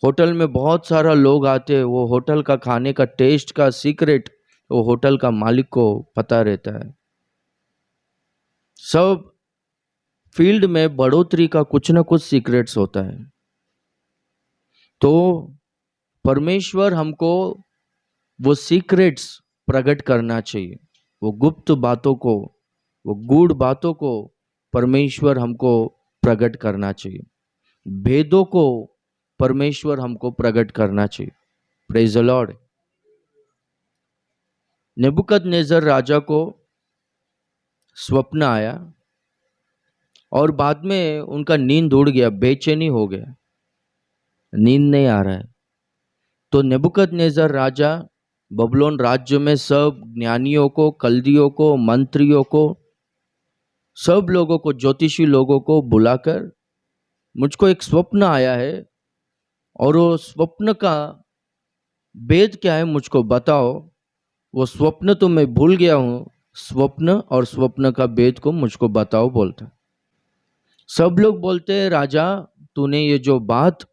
Hotel में बहुत सारा लोग आते, वो होटल का खाने का टेस्ट का सीक्रेट वो होटल का मालिक को पता रहता है। सब फील्ड में बढ़ोतरी का कुछ ना कुछ सीक्रेट्स होता है। तो परमेश्वर हमको वो सीक्रेट्स प्रकट करना चाहिए, वो गुप्त बातों को, वो गूढ़ बातों को परमेश्वर हमको प्रकट करना चाहिए, भेदों को परमेश्वर हमको प्रकट करना चाहिए। Praise the Lord. नेबुकदनेस्सर राजा को स्वप्न आया और बाद में उनका नींद उड़ गया, बेचैनी हो गया, नींद नहीं आ रहा है। तो नेबुकदनेस्सर राजा बबुलोन राज्य में सब ज्ञानियों को, कल्दियों को, मंत्रियों को, सब लोगों को, ज्योतिषी लोगों को बुलाकर, मुझको एक स्वप्न आया है और वो स्वप्न का भेद क्या है मुझको बताओ। वो स्वप्न तो मैं भूल गया हूं, स्वप्न और स्वप्न का भेद को मुझको बताओ बोलता। सब लोग बोलते हैं राजा, तूने ये जो बात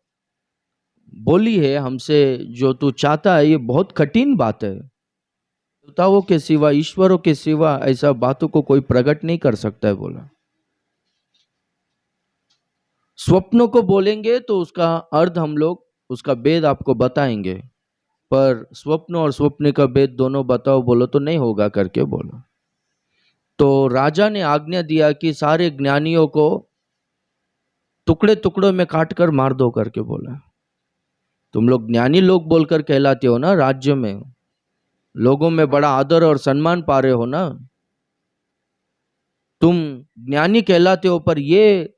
बोली है हमसे, जो तू चाहता है, ये बहुत कठिन बात है। देवताओं के सिवा, ईश्वरों के सिवा ऐसा बातों को कोई प्रकट नहीं कर सकता है बोला। स्वप्नों को बोलेंगे तो उसका अर्थ हम लोग, उसका भेद आपको बताएंगे, पर स्वप्न और स्वप्न का भेद दोनों बताओ बोलो तो नहीं होगा करके बोलो। तो राजा ने आज्ञा दिया कि सारे ज्ञानियों को टुकड़े टुकड़ों में काट कर मार दो करके बोला। तुम लोग ज्ञानी लोग बोलकर कहलाते हो ना, राज्य में लोगों में बड़ा आदर और सम्मान पा रहे हो ना, तुम ज्ञानी कहलाते हो, पर ये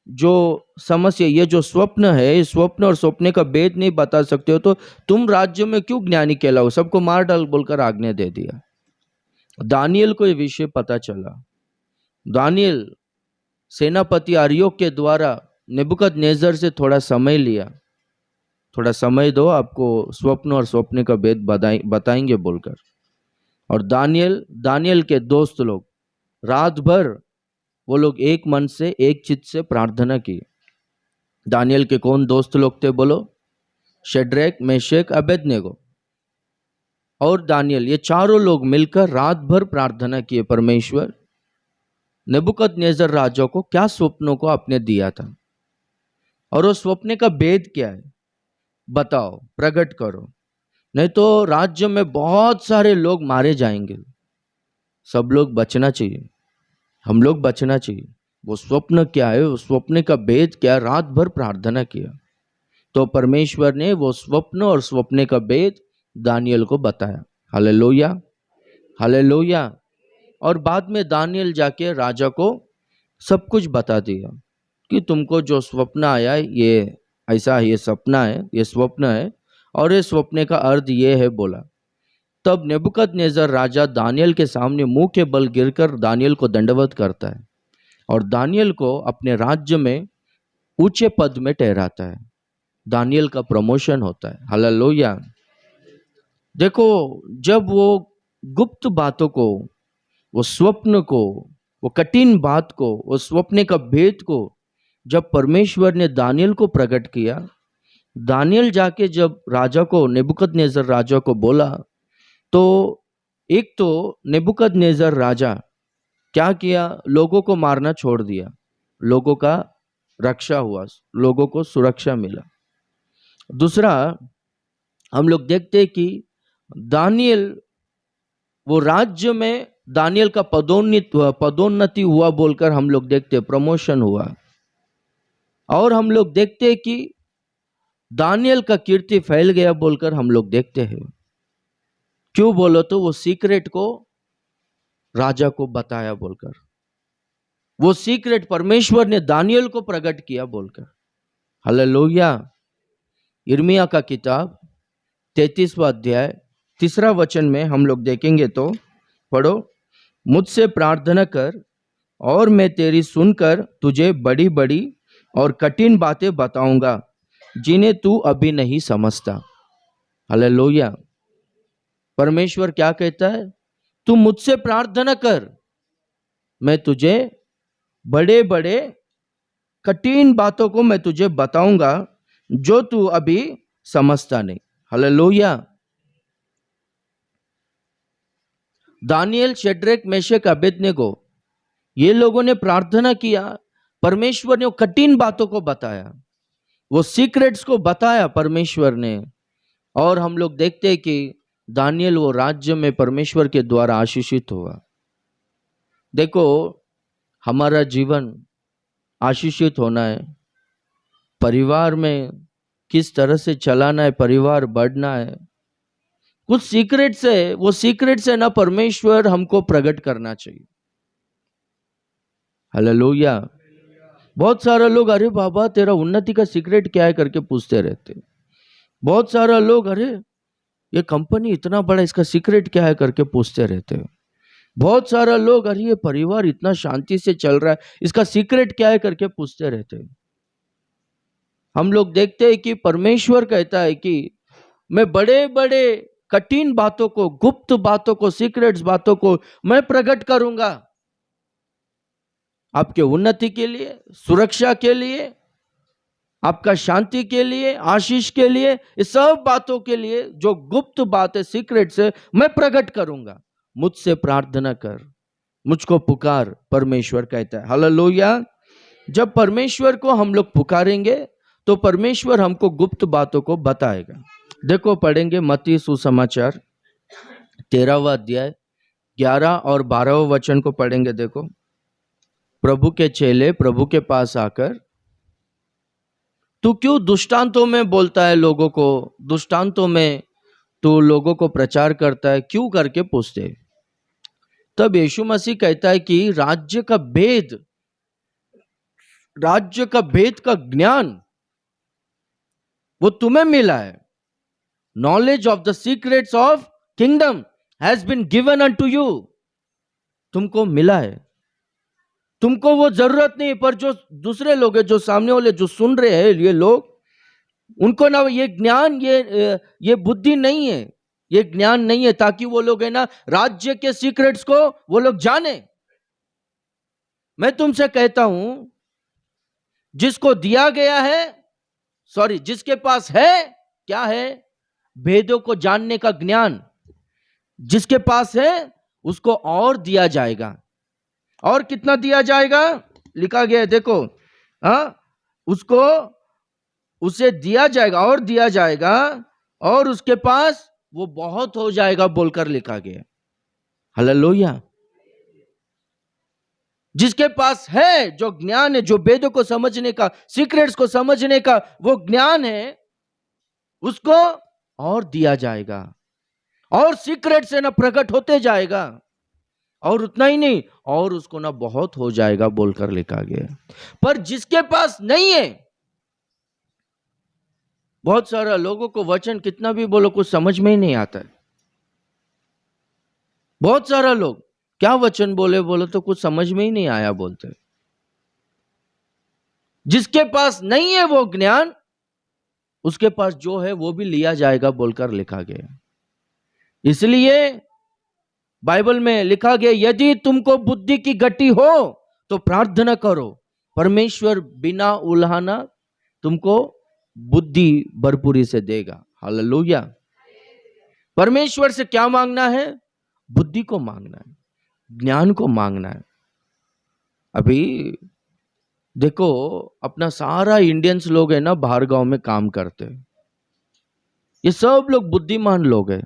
जो समस्या, ये जो स्वप्न है, इस स्वप्न और स्वप्न का भेद नहीं बता सकते हो, तो तुम राज्य में क्यों ज्ञानी कहलाओ, सबको मार डाल बोलकर आज्ञा दे दिया। दानियल को ये विषय पता चला। दानियल सेनापति अर्योक के द्वारा नेबुकदनेस्सर से थोड़ा समय लिया, थोड़ा समय दो, आपको स्वप्न और स्वप्न का भेद बताएंगे बोलकर। और दानियल के दोस्त लोग रात भर वो लोग एक मन से, एक चित्त से प्रार्थना की। दानियल के कौन दोस्त लोग थे बोलो? शड्रैक, मेशक, अबेदनेगो और दानियल, ये चारों लोग मिलकर रात भर प्रार्थना किए, परमेश्वर नेबुकदनेस्सर राजा को क्या स्वप्नों को आपने दिया था और वो स्वप्न का भेद क्या है, बताओ, प्रकट करो, नहीं तो राज्य में बहुत सारे लोग मारे जाएंगे। सब लोग बचना चाहिए, हम लोग बचना चाहिए। वो स्वप्न क्या है, वो स्वप्न का भेद क्या है, रात भर प्रार्थना किया तो परमेश्वर ने वो स्वप्न और स्वप्न का भेद दानियल को बताया। Hallelujah, hallelujah. और बाद में दानियल जाके राजा को सब कुछ बता दिया कि तुमको जो स्वप्न आया है ये ऐसा है, ये सपना है, ये स्वप्न है और ये स्वप्न का अर्थ ये है बोला। तब नेबुकदनेस्सर राजा दानियल के सामने मुंह के बल गिरकर दानियल को दंडवत करता है और दानियल को अपने राज्य में ऊंचे पद में ठहराता है। दानियल का प्रमोशन होता है। हालेलुया। देखो, जब वो गुप्त बातों को, वो स्वप्न को, वो कठिन बात को, वो स्वप्न का भेद को जब परमेश्वर ने दानियल को प्रकट किया, दानियल जाके जब राजा को, नेबुकदनेस्सर राजा को बोला, तो एक तो नेबुकदनेस्सर राजा क्या किया, लोगों को मारना छोड़ दिया, लोगों का रक्षा हुआ, लोगों को सुरक्षा मिला। दूसरा, हम लोग देखते हैं कि दानियल, वो राज्य में दानियल का पदोन्नति हुआ बोलकर हम लोग देखते हैं, प्रमोशन हुआ। और हम लोग देखते हैं कि दानियल का कीर्ति फैल गया बोलकर हम लोग देखते हैं। क्यों बोलो तो वो सीक्रेट को राजा को बताया बोलकर, वो सीक्रेट परमेश्वर ने दानियल को प्रकट किया बोलकर। हालेलुया। यिर्मयाह का किताब 33वां अध्याय 3 वचन में हम लोग देखेंगे तो, पढ़ो, मुझसे प्रार्थना कर और मैं तेरी सुनकर तुझे बड़ी बड़ी और कठिन बातें बताऊंगा जिन्हें तू अभी नहीं समझता। हालेलुया। परमेश्वर क्या कहता है? तू मुझसे प्रार्थना कर, मैं तुझे बड़े बड़े कठिन बातों को मैं तुझे बताऊंगा जो तू अभी समझता नहीं। हालेलुया। दानियल, शेड्रेक, मेशक, अबेदनेगो, ये लोगों ने प्रार्थना किया, परमेश्वर ने वो कठिन बातों को बताया, वो सीक्रेट्स को बताया परमेश्वर ने, और हम लोग देखते हैं कि दानियल वो राज्य में परमेश्वर के द्वारा आशीषित हुआ। देखो, हमारा जीवन आशीषित होना है, परिवार में किस तरह से चलाना है, परिवार बढ़ना है, कुछ सीक्रेट्स है, वो सीक्रेट्स है ना परमेश्वर हमको प्रकट करना चाहिए। हालेलुया। बहुत सारा लोग, अरे बाबा तेरा उन्नति का सीक्रेट क्या है करके पूछते रहते। बहुत सारा लोग, अरे ये कंपनी इतना बड़ा, इसका सीक्रेट क्या है करके पूछते रहते हैं। बहुत सारा लोग, अरे ये परिवार इतना शांति से चल रहा है, इसका सीक्रेट क्या है करके पूछते रहते हैं। हम लोग देखते हैं कि परमेश्वर कहता है कि मैं बड़े बड़े कठिन बातों को, गुप्त बातों को, सीक्रेट्स बातों को मैं प्रकट करूंगा आपके उन्नति के लिए, सुरक्षा के लिए, आपका शांति के लिए, आशीष के लिए, इस सब बातों के लिए जो गुप्त बात है, सीक्रेट्स है, मैं प्रकट करूंगा। मुझसे प्रार्थना कर, मुझको पुकार, परमेश्वर कहता है। हालेलुया। जब परमेश्वर को हम लोग पुकारेंगे तो परमेश्वर हमको गुप्त बातों को बताएगा। देखो, पढ़ेंगे मत्ती सुसमाचार 13वां अध्याय 11 और 12वां वचन को पढ़ेंगे। देखो, प्रभु के चेले प्रभु के पास आकर, तू क्यों दुष्टांतों में बोलता है लोगों को, दुष्टांतों में तू लोगों को प्रचार करता है क्यों करके पूछते। तब यीशु मसीह कहता है कि राज्य का भेद का ज्ञान वो तुम्हें मिला है। Knowledge of the secrets of kingdom has been given unto you. तुमको मिला है, तुमको वो जरूरत नहीं। पर जो दूसरे लोग हैं, जो सामने वाले जो सुन रहे हैं, ये लोग, उनको ना ये ज्ञान, ये बुद्धि नहीं है, ये ज्ञान नहीं है, ताकि वो लोग है ना राज्य के सीक्रेट्स को वो लोग जाने। मैं तुमसे कहता हूं, जिसको दिया गया है, जिसके पास है, क्या है? भेदों को जानने का ज्ञान। जिसके पास है उसको और दिया जाएगा। और कितना दिया जाएगा? लिखा गया है, देखो, उसको, उसे दिया जाएगा और दिया जाएगा, और उसके पास वो बहुत हो जाएगा बोलकर लिखा गया। हालेलुया। जिसके पास है, जो ज्ञान है, जो वेदों को समझने का, सीक्रेट्स को समझने का वो ज्ञान है, उसको और दिया जाएगा, और सीक्रेट से ना प्रकट होते जाएगा। और उतना ही नहीं, और उसको ना बहुत हो जाएगा बोलकर लिखा गया। पर जिसके पास नहीं है, बहुत सारा लोगों को वचन कितना भी बोलो कुछ समझ में ही नहीं आता है। बहुत सारा लोग क्या वचन बोले तो कुछ समझ में ही नहीं आया बोलते। जिसके पास नहीं है वो ज्ञान, उसके पास जो है वो भी लिया जाएगा बोलकर लिखा गया। इसलिए बाइबल में लिखा गया, यदि तुमको बुद्धि की गति हो तो प्रार्थना करो, परमेश्वर बिना उल्हाना तुमको बुद्धि भरपूरी से देगा। हालेलुया। परमेश्वर से क्या मांगना है? बुद्धि को मांगना है, ज्ञान को मांगना है। अभी देखो, अपना सारा इंडियंस लोग है ना बाहर गांव में काम करते हैं। ये सब लोग बुद्धिमान लोग हैं।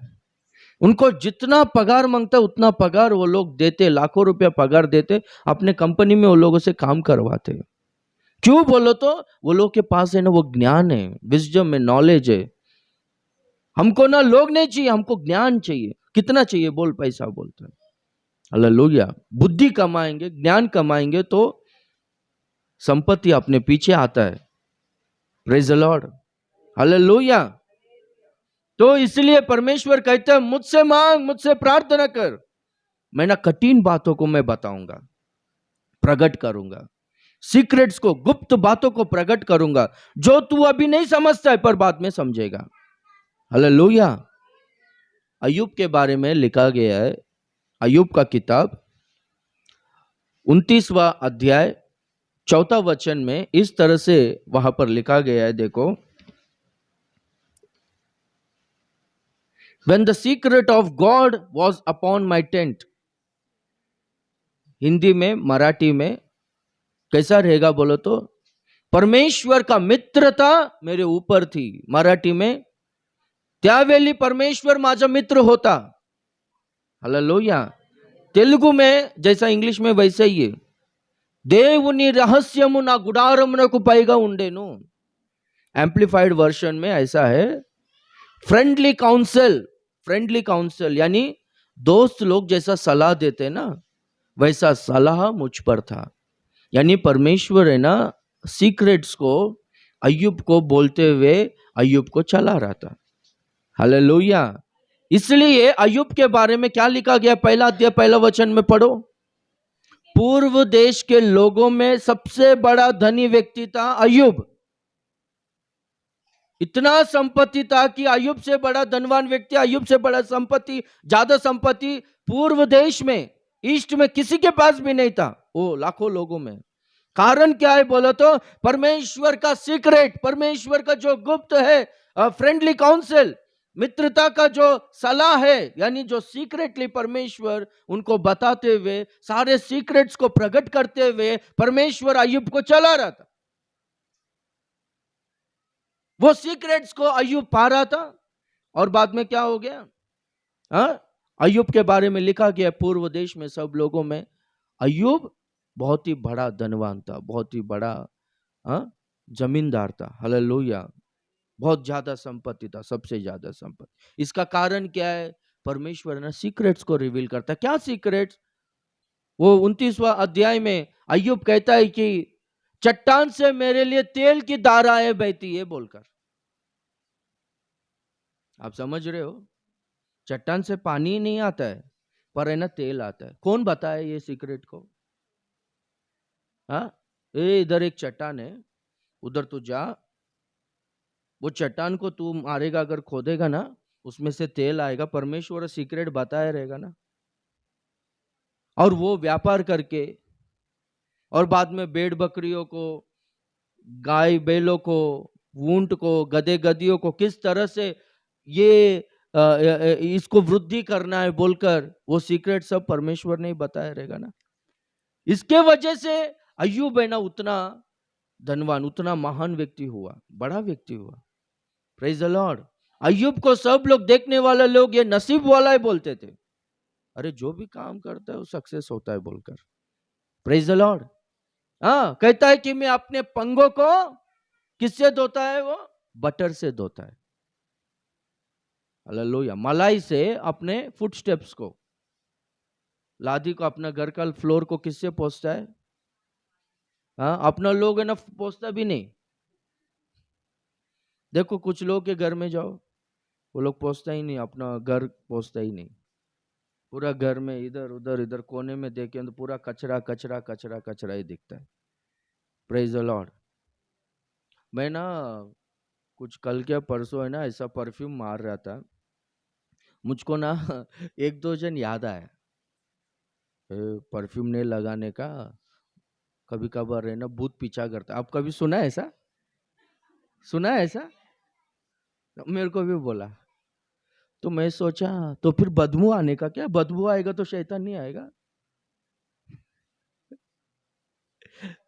उनको जितना पगार मांगता उतना पगार वो लोग देते, लाखों रुपया पगार देते, अपने कंपनी में वो लोगों से काम करवाते। क्यों बोलो तो वो लोग के पास है ना वो ज्ञान है, विजडम है, नॉलेज है। हमको ना लोग नहीं चाहिए, हमको ज्ञान चाहिए। कितना चाहिए बोल? पैसा बोलता है। हालेलुया। बुद्धि कमाएंगे, ज्ञान कमाएंगे तो संपत्ति अपने पीछे आता है। Praise the Lord. हालेलुया। तो इसलिए परमेश्वर कहते हैं, मुझसे मांग, मुझसे प्रार्थना कर, मैं ना कठिन बातों को मैं बताऊंगा, प्रकट करूंगा, सीक्रेट्स को, गुप्त बातों को प्रकट करूंगा, जो तू अभी नहीं समझता है पर बाद में समझेगा। हालेलुया। अय्यूब के बारे में लिखा गया है, अय्यूब का किताब 29वां अध्याय 4वां वचन में इस तरह से वहां पर लिखा गया है। देखो, When the secret of God was upon my tent. Hindi में, मराठी में कैसा रहेगा बोलो तो, परमेश्वर का मित्रता मेरे ऊपर थी. मराठी में, त्यावेळी परमेश्वर माझा मित्र होता. हालेलुया. तेलुगु में जैसा इंग्लिश में वैसा ही है. దేవుని రహస్యము నా గుడారమునకు పైగా ఉండేను. एम्पलीफाइड वर्शन में ऐसा है, फ्रेंडली काउंसिल यानी दोस्त लोग जैसा सलाह देते ना, वैसा सलाह मुझ पर था. यानी परमेश्वर है ना, सीक्रेट्स को अय्यूब को बोलते हुए अय्यूब को चला रहा था. हालेलुया. इसलिए अय्यूब के बारे में क्या लिखा गया, पहला अध्याय पहला वचन में पढ़ो. पूर्व देश के लोगों में सबसे बड़ा धनी व्यक्ति था अय्यूब. इतना संपत्ति था कि अय्यूब से बड़ा धनवान व्यक्ति, अय्यूब से बड़ा संपत्ति, ज्यादा संपत्ति पूर्व देश में, ईस्ट में किसी के पास भी नहीं था, वो लाखों लोगों में. कारण क्या है बोलो तो, परमेश्वर का सीक्रेट, परमेश्वर का जो गुप्त है, फ्रेंडली काउंसिल, मित्रता का जो सलाह है, यानी जो सीक्रेटली परमेश्वर उनको बताते हुए, सारे सीक्रेट्स को प्रकट करते हुए परमेश्वर अय्यूब को चला रहा था. वो सीक्रेट्स को अय्यूब पा रहा था. और बाद में क्या हो गया, अय्यूब के बारे में लिखा गया, पूर्व देश में सब लोगों में अय्यूब बहुत ही बड़ा धनवान था, बहुत ही बड़ा जमींदार था. हालेलुया. बहुत ज्यादा संपत्ति था, सबसे ज्यादा संपत्ति. इसका कारण क्या है, परमेश्वर ने सीक्रेट्स को रिवील करता है. क्या सीक्रेट्स, वो 29वां अध्याय में अय्यूब कहता है कि चट्टान से मेरे लिए तेल की धाराएं बहती है बोलकर. आप समझ रहे हो, चट्टान से पानी नहीं आता है, पर है ना तेल आता है. कौन बताया ये सीक्रेट को? इधर एक चट्टान है, उधर तू जा, वो चट्टान को तू मारेगा, अगर खोदेगा ना, उसमें से तेल आएगा. परमेश्वर सीक्रेट बताया रहेगा ना. और वो व्यापार करके, और बाद में भेड़ बकरियों को, गाय बैलों को, ऊंट को, गधे गधियों को किस तरह से ये इसको वृद्धि करना है बोलकर, वो सीक्रेट सब परमेश्वर ने बताया रहेगा ना. इसके वजह से अय्यूब है ना उतना धनवान, उतना महान व्यक्ति हुआ, बड़ा व्यक्ति हुआ. Praise the Lord. अय्यूब को सब लोग, देखने वाले लोग, ये नसीब वाला है बोलते थे. अरे जो भी काम करता है वो सक्सेस होता है बोलकर. Praise the Lord. कहता है कि मैं अपने पंगों को किससे धोता है, वो बटर से धोता है. हालेलुया. मलाई से अपने फुटस्टेप्स को, लादी को, अपना घर का फ्लोर को किससे पोंछता है? अपना लोग है ना पोंछता भी नहीं. देखो कुछ लोग के घर में जाओ, वो लोग पोंछता ही नहीं, अपना घर पोंछता ही नहीं. पूरा घर में इधर उधर, इधर कोने में देखें तो पूरा कचरा कचरा कचरा कचरा ही दिखता है. Praise the Lord. मैं ना कुछ कल के परसों है ना ऐसा परफ्यूम मार रहा था, मुझको ना एक दो जन याद आया, परफ्यूम नहीं लगाने का, कभी कभार है ना भूत पीछा करता. आप कभी सुना है ऐसा? सुना है ऐसा? मेरे को भी बोला, तो मैं सोचा तो फिर बदबू आने का क्या, बदबू आएगा तो शैतान नहीं आएगा.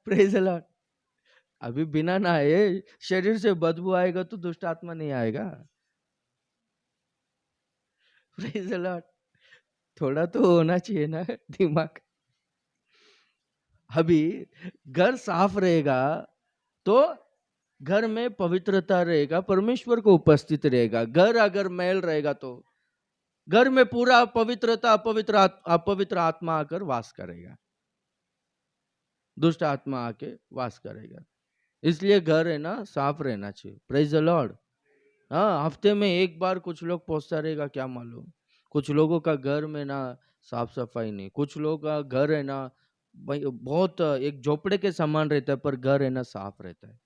Praise the Lord. अभी बिना नहाए शरीर से बदबू आएगा तो दुष्ट आत्मा नहीं आएगा. Praise the Lord. थोड़ा तो होना चाहिए ना दिमाग. अभी घर साफ रहेगा तो घर में पवित्रता रहेगा, परमेश्वर को उपस्थित रहेगा. घर अगर मैल रहेगा तो घर में पूरा पवित्रता अपवित्र आत्मा आकर वास करेगा, दुष्ट आत्मा आके वास करेगा. इसलिए घर है ना साफ रहना चाहिए. Praise the Lord. हफ्ते में एक बार कुछ लोग पहुंचता रहेगा, क्या मालूम. कुछ लोगों का घर में ना साफ सफाई नहीं, कुछ लोगों का घर है ना बहुत एक झोपड़े के समान रहता है, पर घर है ना साफ रहता है.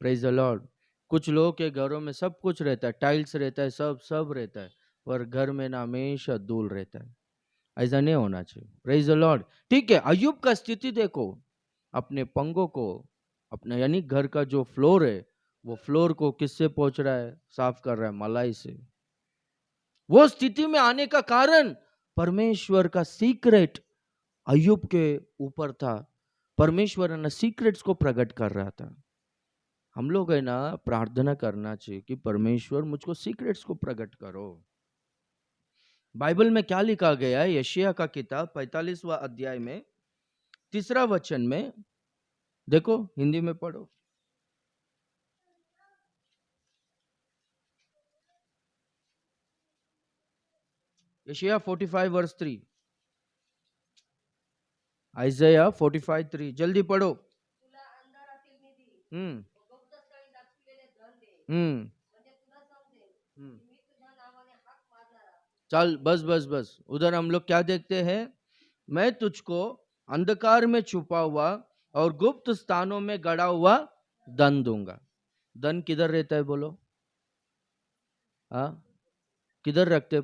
Praise the Lord. कुछ लोगों के घरों में सब कुछ रहता है, टाइल्स रहता है, सब रहता है, पर घर में ना हमेशा धूल रहता है. ऐसा नहीं होना चाहिए. Praise the Lord. ठीक है, अय्यूब का स्थिति देखो, अपने पंगों को, अपने यानी घर का जो फ्लोर है, वो फ्लोर को किससे पोंछ रहा है, साफ कर रहा है, मलाई से. वो स्थिति में आने का कारण परमेश्वर का सीक्रेट अय्यूब के ऊपर था। परमेश्वर ने सीक्रेट्स को प्रकट कर रहा था। हम लोग है ना प्रार्थना करना चाहिए कि परमेश्वर मुझको सीक्रेट्स को प्रकट करो। बाइबल में क्या लिखा गया है? यशायाह का किताब 45वां अध्याय में 3रा वचन में देखो, हिंदी में पढ़ो। यशायाह 45 वर्स 3, आइज़ाया 45:3, जल्दी पढ़ो। हम्म हम्म चल, बस बस बस। उधर हम लोग क्या देखते हैं? मैं तुझको अंधकार में छुपा हुआ और गुप्त स्थानों में गड़ा हुआ धन दूंगा। धन किधर रहता है बोलो? हाँ, किधर रखते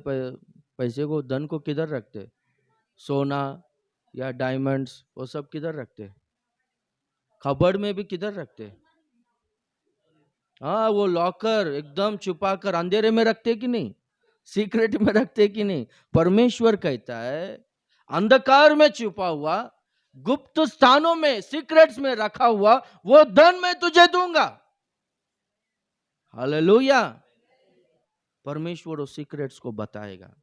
पैसे को? धन को किधर रखते? सोना या डायमंड्स, वो सब किधर रखते? कबर्ड में भी किधर रखते? हाँ, वो लॉकर एकदम छुपा कर अंधेरे में रखते कि नहीं? सीक्रेट में रखते कि नहीं? परमेश्वर कहता है अंधकार में छुपा हुआ, गुप्त स्थानों में, सीक्रेट्स में रखा हुआ वो धन मैं तुझे दूंगा। हालेलुया। परमेश्वर उस सीक्रेट्स को बताएगा।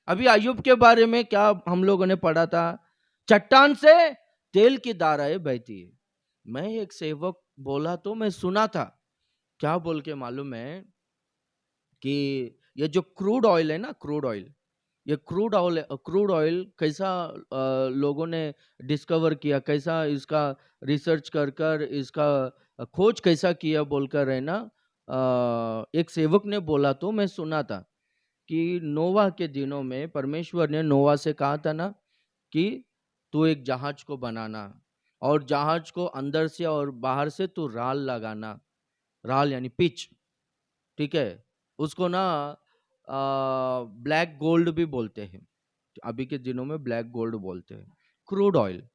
अभी अय्यूब के बारे में क्या हम लोगों ने पढ़ा था? चट्टान से तेल की धाराएं बहती है। मैं एक सेवक बोला तो मैं सुना था, क्या बोल के मालूम है कि ये जो क्रूड ऑयल है ना, क्रूड ऑयल, ये क्रूड ऑयल कैसा लोगों ने डिस्कवर किया, कैसा इसका रिसर्च कर कर इसका खोज कैसा किया बोलकर है ना, एक सेवक ने बोला तो मैं सुना था कि नोवा के दिनों में परमेश्वर ने नोवा से कहा था ना कि तू एक जहाज को बनाना और जहाज को अंदर से और बाहर से तू राल लगाना। राल यानी पिच, ठीक है? उसको ना ब्लैक गोल्ड भी बोलते हैं, अभी के दिनों में ब्लैक गोल्ड बोलते हैं। क्रूड ऑयल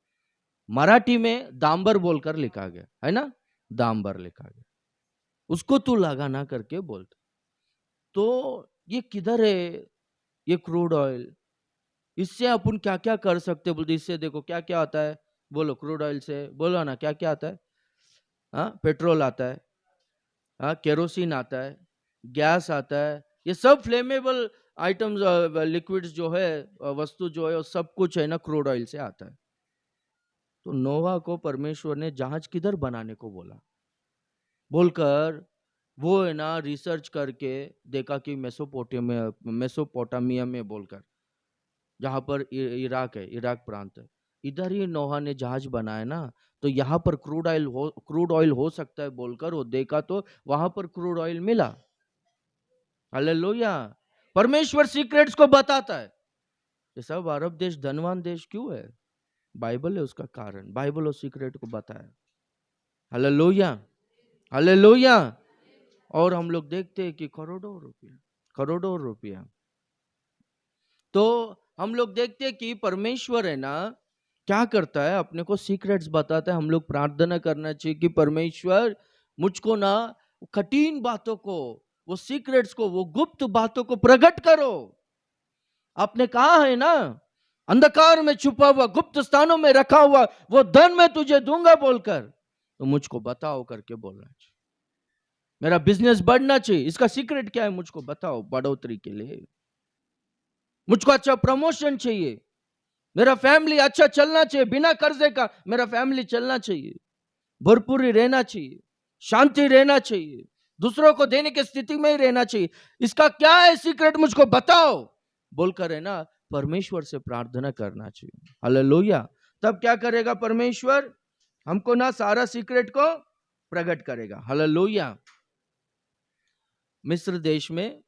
मराठी में दाम्बर बोलकर लिखा गया है ना, दाम्बर लिखा गया, उसको तू लगाना करके बोलते। तो ये किधर है ये क्रूड ऑयल? इससे अपन क्या क्या कर सकते बोलते? इससे देखो क्या क्या आता है, बोलो क्रूड ऑयल से, बोलो ना क्या क्या आता है? हाँ, पेट्रोल आता है, हाँ, केरोसिन आता है, गैस आता है, ये सब फ्लेमेबल आइटम्स, लिक्विड्स जो है, वस्तु जो है, वो सब कुछ है ना क्रूड ऑयल से आता है। तो नोवा को परमेश्वर ने जहाज किधर बनाने को बोला बोलकर वो है ना रिसर्च करके देखा कि मेसोपोटामिया में बोलकर, जहाँ पर इराक है, इराक प्रांत है, इधर ही नोहा ने जहाज बनाया ना, तो यहाँ पर क्रूड ऑयल हो सकता है बोलकर वो देखा तो वहां पर क्रूड ऑयल मिला। हालेलुया। परमेश्वर सीक्रेट्स को बताता है। ये सब अरब देश धनवान देश क्यों है? बाइबल है उसका कारण। बाइबल उस सीक्रेट को बताया। Hallelujah, hallelujah. और हम लोग देखते हैं कि करोड़ों रुपया। तो हम लोग देखते हैं कि परमेश्वर है ना क्या करता है, अपने को सीक्रेट्स बताता है। हम लोग प्रार्थना करना चाहिए कि परमेश्वर मुझको ना कठिन बातों को, वो सीक्रेट्स को, वो गुप्त बातों को प्रकट करो। आपने कहा है ना अंधकार में छुपा हुआ, गुप्त स्थानों में रखा हुआ वो धन मैं तुझे दूंगा बोलकर, तो मुझको बताओ करके बोलना चाहिए। मेरा बिजनेस बढ़ना चाहिए, इसका सीक्रेट क्या है मुझको बताओ, बढ़ोतरी के लिए। मुझको अच्छा प्रमोशन चाहिए, मेरा फैमिली अच्छा चलना चाहिए, बिना कर्जे का मेरा फैमिली चलना चाहिए, भरपूरी रहना चाहिए, शांति रहना चाहिए, दूसरों को देने की स्थिति में ही रहना चाहिए। इसका क्या है सीक्रेट मुझको बताओ बोलकर है ना परमेश्वर से प्रार्थना करना चाहिए। हालेलुया। तब क्या करेगा परमेश्वर? हमको ना सारा सीक्रेट को प्रकट करेगा। हालेलुया। मिस्र देश में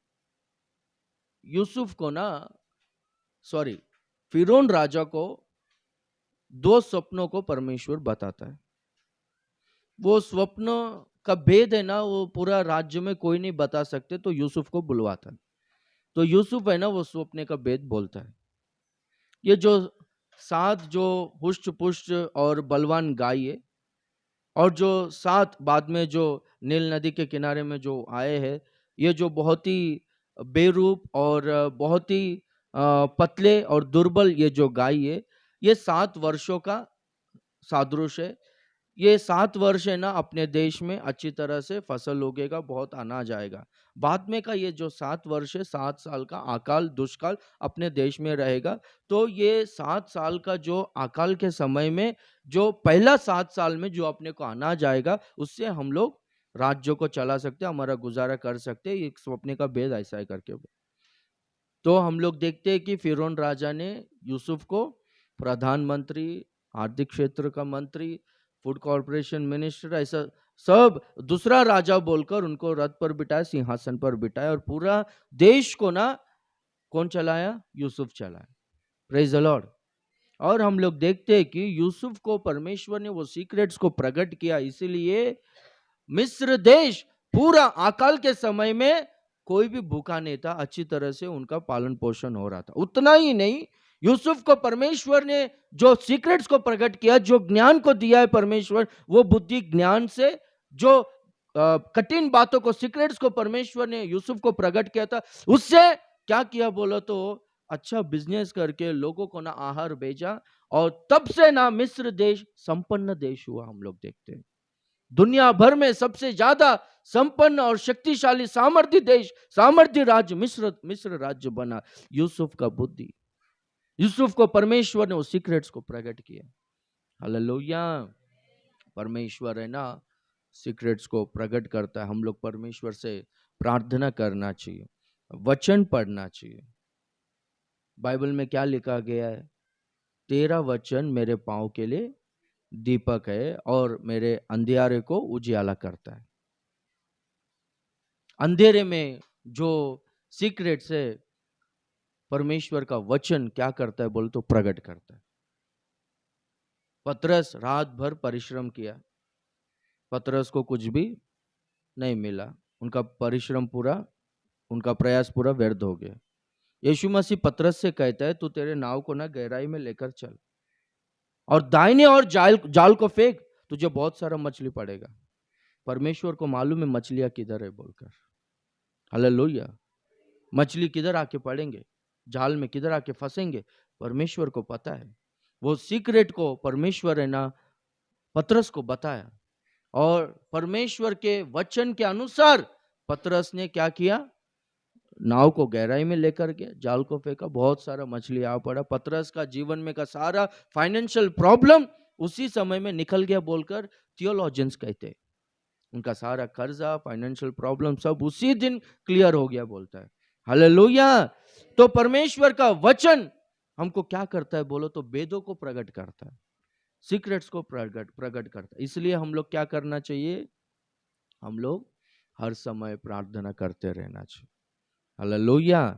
यूसुफ को ना, सॉरी, फिरौन राजा को 2 स्वप्नों को परमेश्वर बताता है। वो स्वप्न का भेद है ना वो पूरा राज्य में कोई नहीं बता सकते, तो यूसुफ को बुलवाता है। तो यूसुफ है ना वो स्वप्न का भेद बोलता है। ये जो 7 जो हुष्ट पुष्ट और बलवान गाय है, और जो 7 बाद में जो नील नदी के किनारे में जो आए हैं, ये जो बहुत ही बेरूप और बहुत ही पतले और दुर्बल ये जो गाय है, ये 7 वर्षों का सादृश्य है। ये 7 वर्ष है ना, अपने देश में अच्छी तरह से फसल उगेगा, बहुत अनाज आएगा। बाद में का ये जो 7 वर्ष है, 7 साल का अकाल दुष्काल अपने देश में रहेगा। तो ये 7 साल का जो अकाल के समय में जो पहला 7 साल में जो अपने को अनाज आएगा, उससे हम लोग राज्यों को चला सकते हैं, हमारा गुजारा कर सकते हैं। एक स्वप्न का भेद ऐसा है करके। तो हम लोग देखते हैं कि फिरौन राजा ने यूसुफ को प्रधानमंत्री, आर्थिक क्षेत्र का मंत्री, फूड कॉर्पोरेशन मिनिस्टर, ऐसा सब दूसरा राजा बोलकर उनको रथ पर बिठाया, सिंहासन पर बिठाया, और पूरा देश को ना कौन चलाया? यूसुफ चलाया। Praise the Lord. और हम लोग देखते हैं कि यूसुफ को परमेश्वर ने वो सीक्रेट्स को प्रकट किया, इसीलिए मिस्र देश पूरा अकाल के समय में कोई भी भूखा नहीं था, अच्छी तरह से उनका पालन पोषण हो रहा था। उतना ही नहीं, यूसुफ को परमेश्वर ने जो सीक्रेट्स को प्रकट किया, जो ज्ञान को दिया है परमेश्वर, वो बुद्धि ज्ञान से जो कठिन बातों को, सीक्रेट्स को परमेश्वर ने यूसुफ को प्रकट किया था, उससे क्या किया बोलो तो अच्छा बिजनेस करके लोगों को ना आहार भेजा, और तब से ना मिस्र देश संपन्न देश हुआ। हम लोग देखते हैं दुनिया भर में सबसे ज्यादा संपन्न और शक्तिशाली सामर्थ्य देश, सामर्थ्य राज्य मिस्र राज्य बना। यूसुफ का बुद्धि, यूसुफ को परमेश्वर ने उस सीक्रेट्स को प्रकट किया। हालेलुया। परमेश्वर है ना सीक्रेट्स को प्रकट करता है। हम लोग परमेश्वर से प्रार्थना करना चाहिए, वचन पढ़ना चाहिए। बाइबल में क्या लिखा गया है? तेरा वचन मेरे पांव के लिए दीपक है और मेरे अंधियारे को उजियाला करता है। अंधेरे में जो सीक्रेट्स है, परमेश्वर का वचन क्या करता है बोल तो प्रकट करता है। पतरस रात भर परिश्रम किया, पतरस को कुछ भी नहीं मिला, उनका परिश्रम पूरा, उनका प्रयास पूरा व्यर्थ हो गया। यीशु मसीह पतरस से कहता है, तू तेरे नाव को ना गहराई में लेकर चल और दाहिने और जाल को फेंक, तुझे बहुत सारा मछली पड़ेगा। परमेश्वर को मालूम है मछलियां किधर है बोलकर। हालेलुया। मछली किधर आके पड़ेंगे, जाल में किधर आके फंसेंगे, परमेश्वर को पता है। वो सीक्रेट को परमेश्वर है ना पतरस को बताया, और परमेश्वर के वचन के अनुसार पतरस ने क्या किया? नाव को गहराई में लेकर गया, जाल को फेंका, बहुत सारा मछली आ पड़ा। पतरस का जीवन में का सारा फाइनेंशियल प्रॉब्लम उसी समय में निकल गया बोलकर थियोलॉजियंस कहते हैं। उनका सारा कर्जा, फाइनेंशियल प्रॉब्लम सब उसी दिन क्लियर हो गया बोलता है। हालेलुया। तो परमेश्वर का वचन हमको क्या करता है बोलो तो वेदों को प्रकट करता है, सीक्रेट्स को प्रकट करता है। इसलिए हम लोग क्या करना चाहिए? हम लोग हर समय प्रार्थना करते रहना चाहिए। हालेलुया।